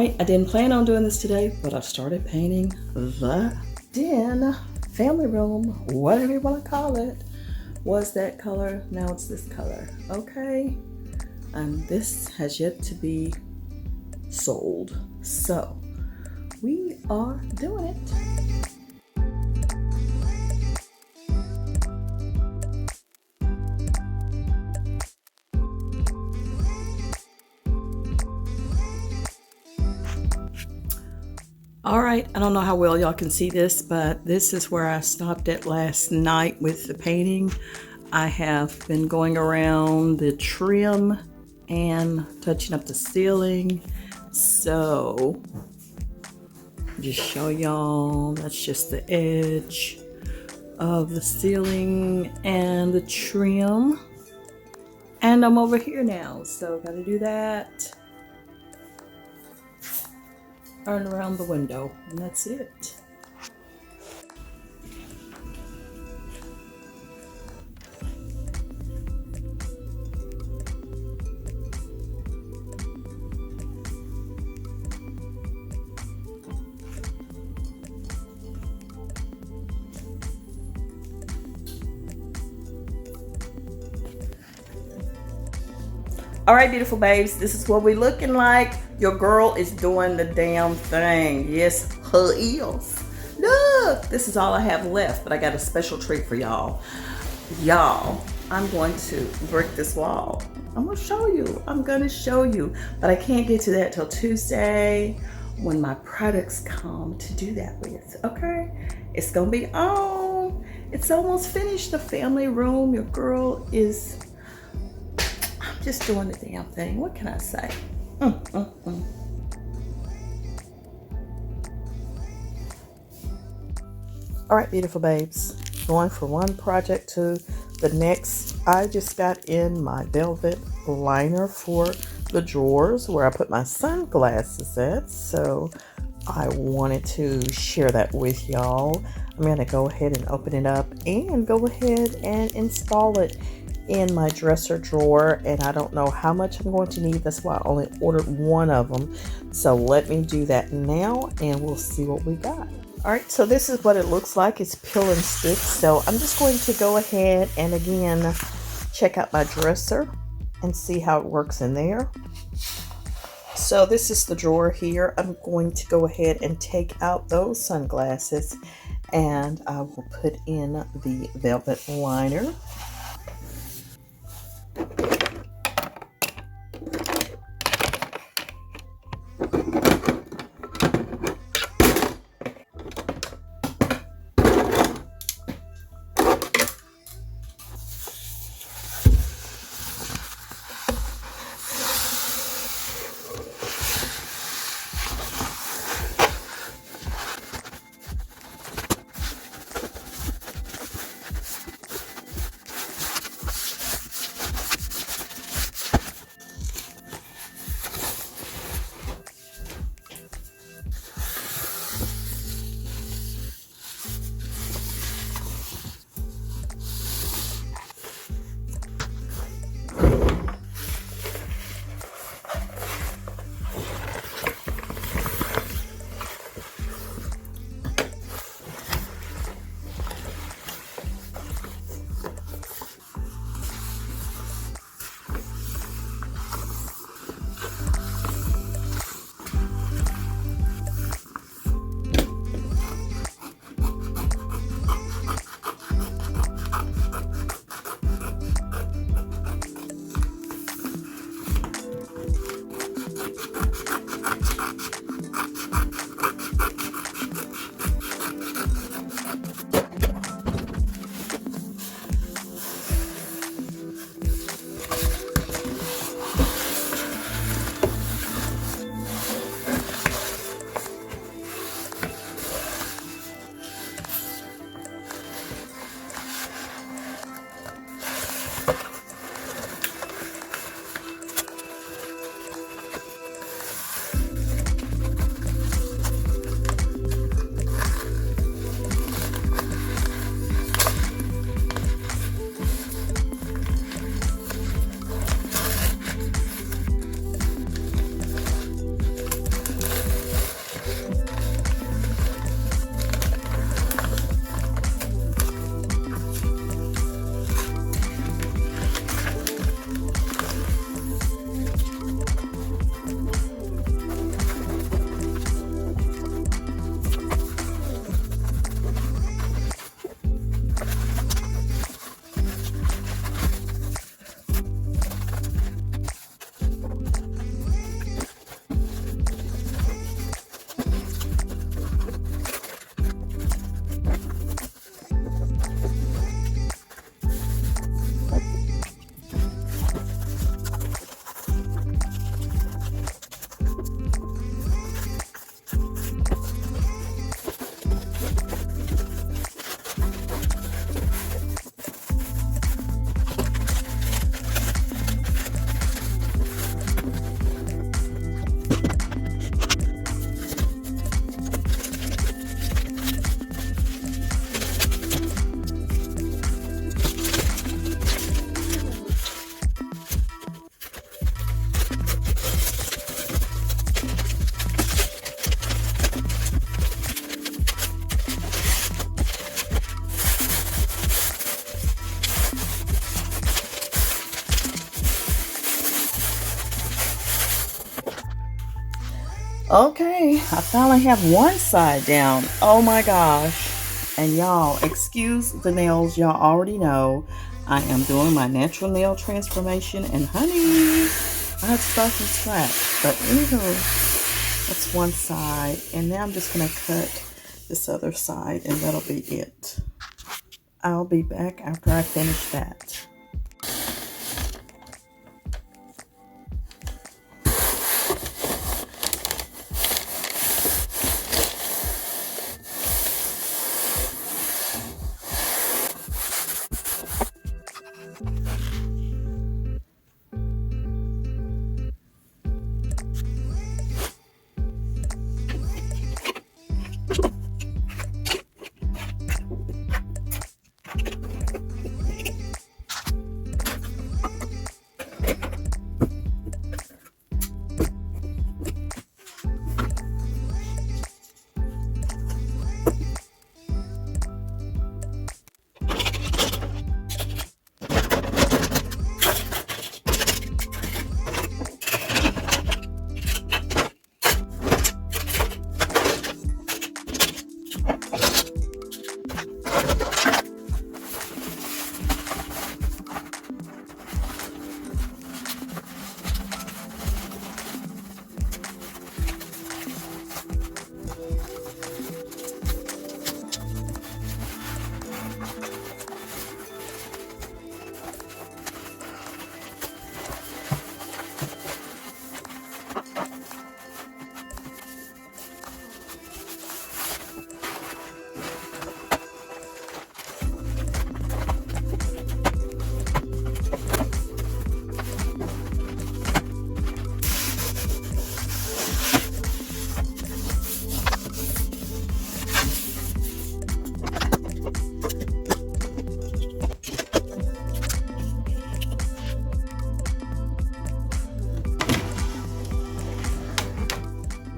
right, I didn't plan on doing this today, but I started painting the den, family room, whatever you want to call it. Was that color, now it's this color, okay? And this has yet to be sold, so we are doing it. All right, I don't know how well y'all can see this, but this is where I stopped at last night with the painting. I have been going around the trim and touching up the ceiling. So, just show y'all, that's just the edge of the ceiling and the trim. And I'm over here now, so gotta do that. Turn around the window, and that's it. All right, beautiful babes, this is what we're looking like. Your girl is doing the damn thing. Yes, her is. Look, this is all I have left, but I got a special treat for y'all. Y'all, I'm going to brick this wall. I'm gonna show you, but I can't get to that till Tuesday when my products come to do that with, okay? It's gonna be on. It's almost finished, the family room. Your girl is just doing the damn thing. What can I say? All right, beautiful babes. Going from one project to the next. I just got in my velvet liner for the drawers where I put my sunglasses at. So I wanted to share that with y'all. I'm going to go ahead and open it up and go ahead and install it in my dresser drawer, and I don't know how much I'm going to need. That's why I only ordered one of them. So let me do that now and we'll see what we got. All right, so this is what it looks like. It's peel and stick. So I'm just going to go ahead and again check out my dresser and see how it works in there. So this is the drawer here. I'm going to go ahead and take out those sunglasses and I will put in the velvet liner. Okay, I finally have one side down. Oh my gosh. And y'all, excuse the nails, y'all already know I am doing my natural nail transformation, and honey, I had to start from scratch. But anywho, that's one side, and now I'm just gonna cut this other side, and that'll be it. I'll be back after I finish that.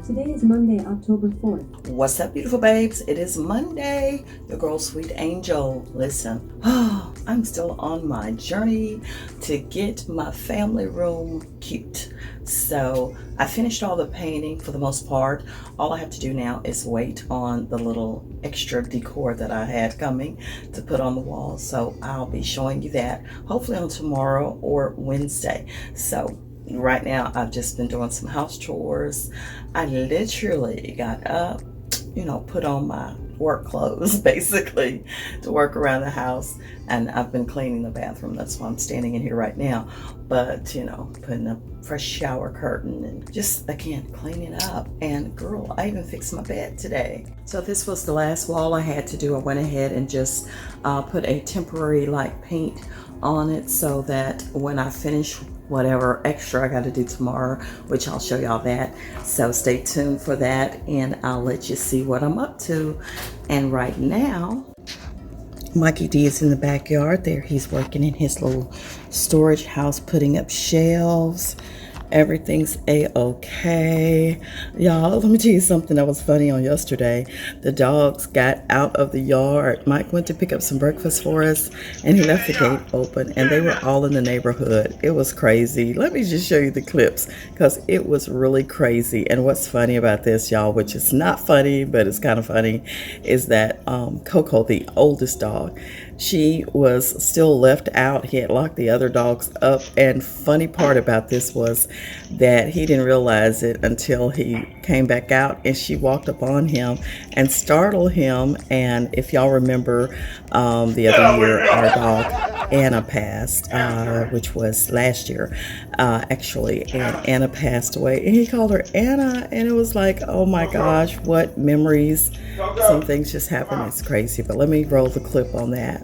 Today is Monday, October 4th. What's up, beautiful babes? It is Monday. Your girl, Sweet Angel. Listen, I'm still on my journey to get my family room cute. So I finished all the painting for the most part. All I have to do now is wait on the little extra decor that I had coming to put on the wall. So I'll be showing you that hopefully on tomorrow or Wednesday. So right now I've just been doing some house chores. I literally got up, put on my work clothes basically to work around the house, and I've been cleaning the bathroom. That's why I'm standing in here right now. But putting a fresh shower curtain and just again cleaning up. And girl, I even fixed my bed today. So this was the last wall I had to do. I went ahead and just put a temporary paint on it so that when I finish whatever extra I got to do tomorrow, which I'll show y'all that. So stay tuned for that, and I'll let you see what I'm up to. And right now, Mikey D is in the backyard there. He's working in his little storage house, putting up shelves. Everything's a-okay. Y'all, let me tell you something that was funny on yesterday. The dogs got out of the yard. Mike went to pick up some breakfast for us, and he left the gate open, and they were all in the neighborhood. It was crazy. Let me just show you the clips, because it was really crazy. And what's funny about this, y'all, which is not funny, but it's kind of funny, is that Coco, the oldest dog, she was still left out. He had locked the other dogs up, and funny part about this was that he didn't realize it until he came back out, and she walked up on him and startled him. And if y'all remember, the other year our dog Anna passed, which was last year actually, and Anna passed away, and he called her Anna, and it was like, oh my gosh, what memories. Some things just happen. It's crazy. But let me roll the clip on that.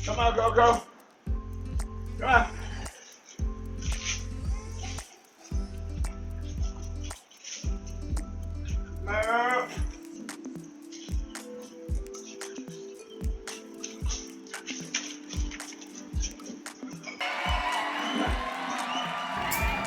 Come on, Coco. Come on. No.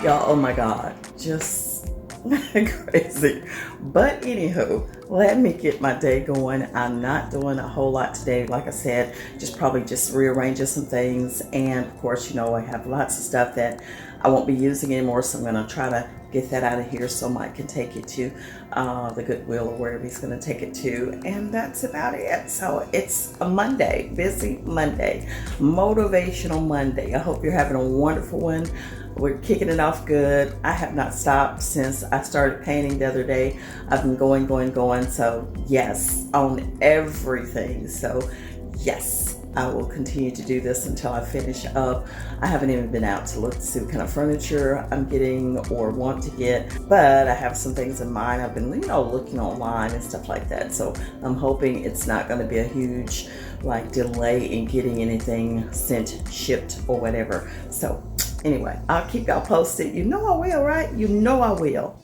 Y'all, oh my God, just crazy. But anywho, let me get my day going. I'm not doing a whole lot today. Like I said, probably just rearranging some things. And of course, you know, I have lots of stuff that I won't be using anymore. So I'm gonna try to get that out of here so Mike can take it to the Goodwill or wherever he's gonna take it to. And that's about it. So it's a Monday, busy Monday, motivational Monday. I hope you're having a wonderful one. We're kicking it off good. I have not stopped since I started painting the other day. I've been going. So yes, on everything. So yes, I will continue to do this until I finish up. I haven't even been out to look to see what kind of furniture I'm getting or want to get, but I have some things in mind. I've been, you know, looking online and stuff like that. So I'm hoping it's not going to be a huge like delay in getting anything sent, shipped, or whatever. So anyway, I'll keep y'all posted. You know I will, right? You know I will.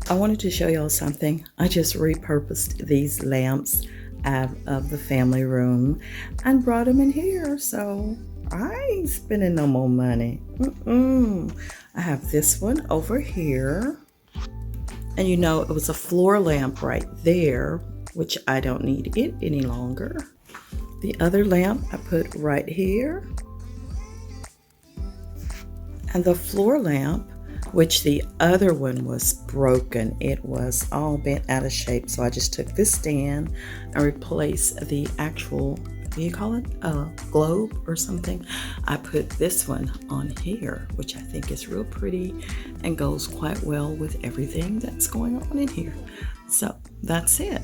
I wanted to show y'all something. I just repurposed these lamps out of the family room and brought them in here. So I ain't spending no more money. I have this one over here. And you know, it was a floor lamp right there, which I don't need it any longer. The other lamp I put right here. And the floor lamp, which the other one was broken. It was all bent out of shape. So I just took this stand and replaced the actual, what do you call it? A globe or something. I put this one on here, which I think is real pretty and goes quite well with everything that's going on in here. So that's it.